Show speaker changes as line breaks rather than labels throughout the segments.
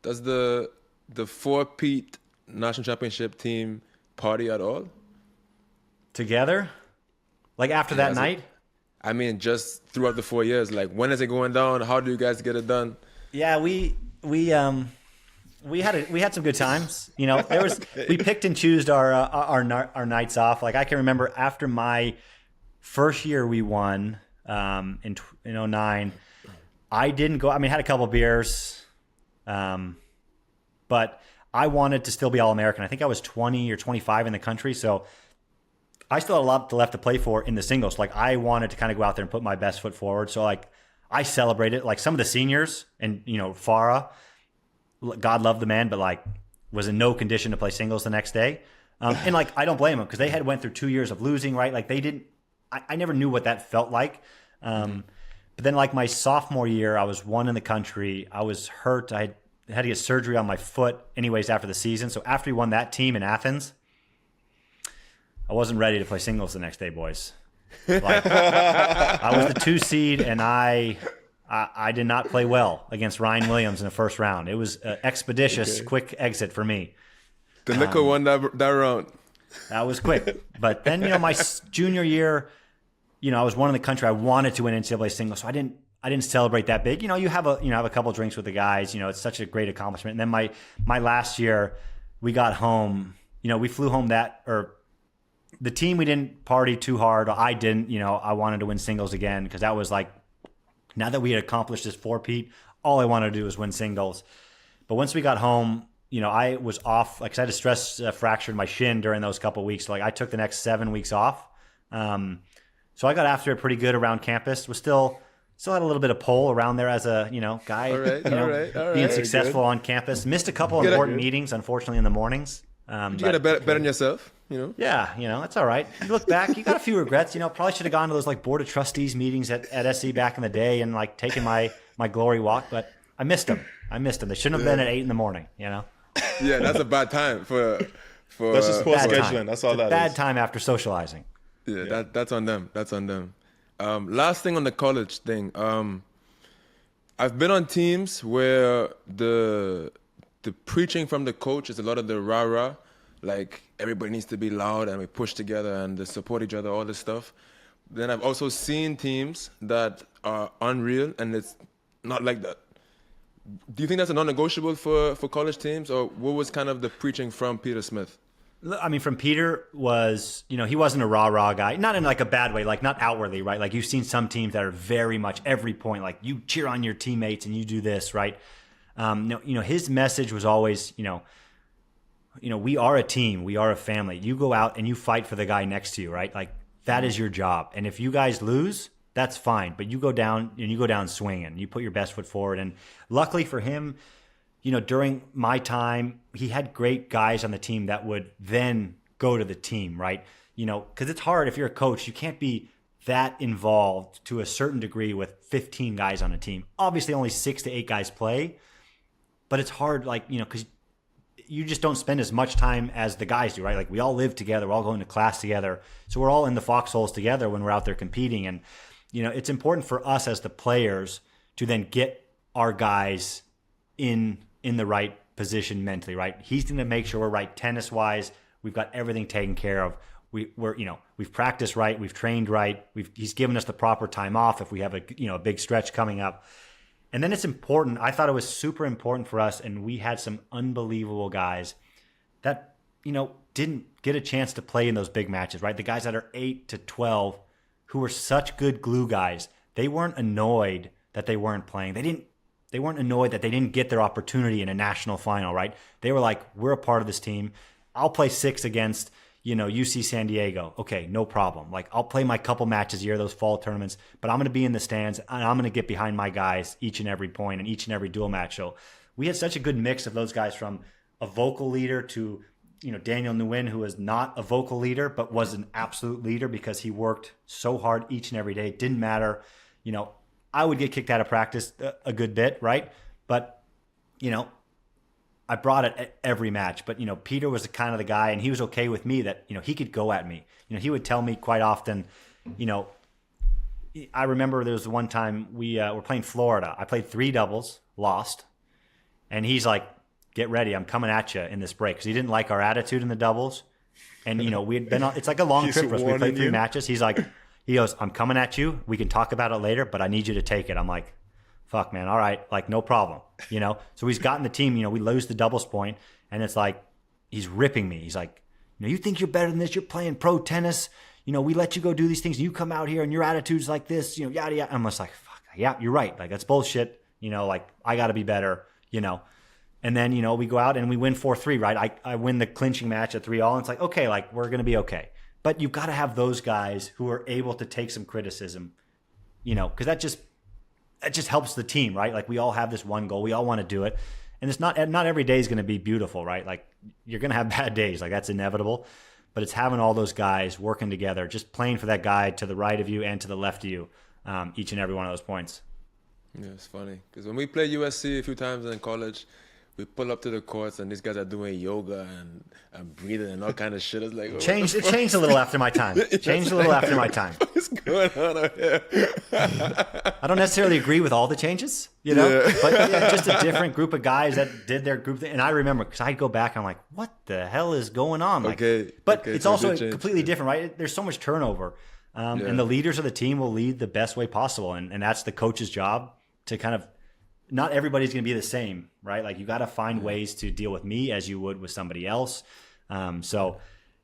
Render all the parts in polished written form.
does the four-peat national championship team party at all?
Together? Like after that night?
I mean, just throughout the 4 years. Like, when is it going down? How do you guys get it done?
Yeah, we had some good times. You know, we picked and chose our nights off. Like I can remember after my first year we won in '09. I didn't go. I mean, I had a couple beers, but I wanted to still be All-American. I think I was 20 or 25 in the country, so I still had a lot left to play for in the singles. Like I wanted to kind of go out there and put my best foot forward. So like I celebrated. Like some of the seniors and Farah, God love the man, but like was in no condition to play singles the next day. And like I don't blame them because they had went through 2 years of losing. Right, like they didn't. I never knew what that felt like. But then like my sophomore year, I was one in the country. I was hurt. I had to get surgery on my foot anyways after the season. So after we won that team in Athens, I wasn't ready to play singles the next day, boys. Like, I was the 2 seed, and I did not play well against Ryan Williams in the first round. It was an expeditious, quick exit for me.
The Liquor won that round.
That was quick. But then, my junior year, I was one in the country. I wanted to win NCAA singles, so I didn't celebrate that big. You have a couple drinks with the guys. It's such a great accomplishment. And then my last year, we got home. We flew home the team, we didn't party too hard. I didn't. I wanted to win singles again because that was like, now that we had accomplished this four-peat, all I wanted to do was win singles. But once we got home, I was off. Like I had a stress fracture in my shin during those couple of weeks. So, like I took the next 7 weeks off. So I got after it pretty good around campus. Was still had a little bit of pull around there as a guy.
All right.
Being successful on campus. Missed a couple important meetings, unfortunately, in the mornings.
You got to bet on yourself.
Yeah, that's all right. You look back, you got a few regrets. Probably should have gone to those like board of trustees meetings at SC back in the day and like taken my glory walk. But I missed them. They shouldn't have been at 8 a.m.
Yeah, that's a bad time for.
That's just poor scheduling. That's all that is.
Bad time after socializing.
Yeah, that's on them. That's on them. Last thing on the college thing. I've been on teams where the preaching from the coach is a lot of the rah-rah, like everybody needs to be loud and we push together and they support each other, all this stuff. Then I've also seen teams that are unreal and it's not like that. Do you think that's a non-negotiable for college teams, or what was kind of the preaching from Peter Smith?
I mean, from Peter was, he wasn't a rah-rah guy, not in like a bad way, like not outwardly, right? Like you've seen some teams that are very much every point, like you cheer on your teammates and you do this, right? His message was always, we are a team, we are a family. You go out and you fight for the guy next to you, right? Like that is your job. And if you guys lose, that's fine. But you go down swinging. You put your best foot forward. And luckily for him, during my time, he had great guys on the team that would then go to the team, right? Because it's hard if you're a coach, you can't be that involved to a certain degree with 15 guys on a team. Obviously, only 6 to 8 guys play. But it's hard, because you just don't spend as much time as the guys do, right? Like we all live together, we're all going to class together. So we're all in the foxholes together when we're out there competing. And, it's important for us as the players to then get our guys in the right position mentally, right? He's going to make sure we're right tennis-wise. We've got everything taken care of. We've practiced right, we've trained right. He's given us the proper time off if we have a big stretch coming up. And then it's important. I thought it was super important for us, and we had some unbelievable guys that, didn't get a chance to play in those big matches, right? The guys that are 8 to 12 who were such good glue guys, they weren't annoyed that they weren't playing. They weren't annoyed that they didn't get their opportunity in a national final, right? They were like, we're a part of this team. I'll play 6 against, UC San Diego. Okay, no problem. Like I'll play my couple matches a year, those fall tournaments, but I'm going to be in the stands and I'm going to get behind my guys each and every point and each and every dual match. So we had such a good mix of those guys, from a vocal leader to, Daniel Nguyen, who was not a vocal leader, but was an absolute leader because he worked so hard each and every day. It didn't matter. I would get kicked out of practice a good bit, right? But, I brought it at every match. But, Peter was kind of the guy, and he was okay with me that, he could go at me. He would tell me quite often, I remember there was one time we were playing Florida. I played 3 doubles, lost. And he's like, get ready. I'm coming at you in this break. Because he didn't like our attitude in the doubles. And, we had been on, it's like a long trip for us. We played 3 matches. He goes, I'm coming at you. We can talk about it later, but I need you to take it. I'm like, fuck, man. All right. Like, no problem. So he's gotten the team, we lose the doubles point, and it's like, he's ripping me. He's like, you think you're better than this? You're playing pro tennis. We let you go do these things. And you come out here and your attitude's like this, yada, yada. I'm just like, fuck, yeah, you're right. Like, that's bullshit. Like, I got to be better, And then, we go out and we win 4-3, right? I win the clinching match at 3-all. And it's like, okay, like, we're going to be okay. But you've got to have those guys who are able to take some criticism, because that just helps the team, right? Like, we all have this one goal. We all want to do it. And it's not every day is going to be beautiful, right? Like, you're going to have bad days. Like, that's inevitable. But it's having all those guys working together, just playing for that guy to the right of you and to the left of you, each and every one of those points.
Yeah, it's funny. Because when we played USC a few times in college, we pull up to the courts and these guys are doing yoga and breathing and all kind of shit. It's like,
it changed a little after my time. Changed a little after my time.
What's going on out here?
I don't necessarily agree with all the changes, but just a different group of guys that did their group thing. And I remember, because I'd go back and I'm like, what the hell is going on? Like, but it's
so
also completely different, right? There's so much turnover. And the leaders of the team will lead the best way possible. And that's the coach's job to kind of, not everybody's going to be the same, right? Like, you got to find ways to deal with me as you would with somebody else. So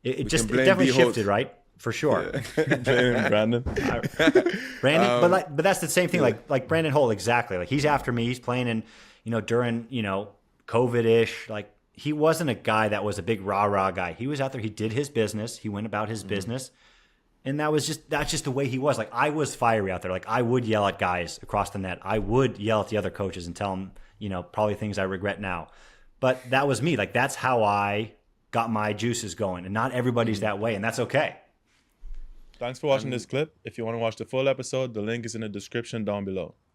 it definitely shifted, right? For sure.
Yeah. Brandon,
but that's the same thing. Like Brandon Holt, exactly. Like, he's after me. He's playing in, during, COVID-ish. Like, he wasn't a guy that was a big rah-rah guy. He was out there. He did his business. He went about his business. And that's just the way he was. Like, I was fiery out there. Like, I would yell at guys across the net. I would yell at the other coaches and tell them, probably things I regret now. But that was me. Like, that's how I got my juices going. And not everybody's that way, and that's okay.
Thanks for watching this clip. If you want to watch the full episode, the link is in the description down below.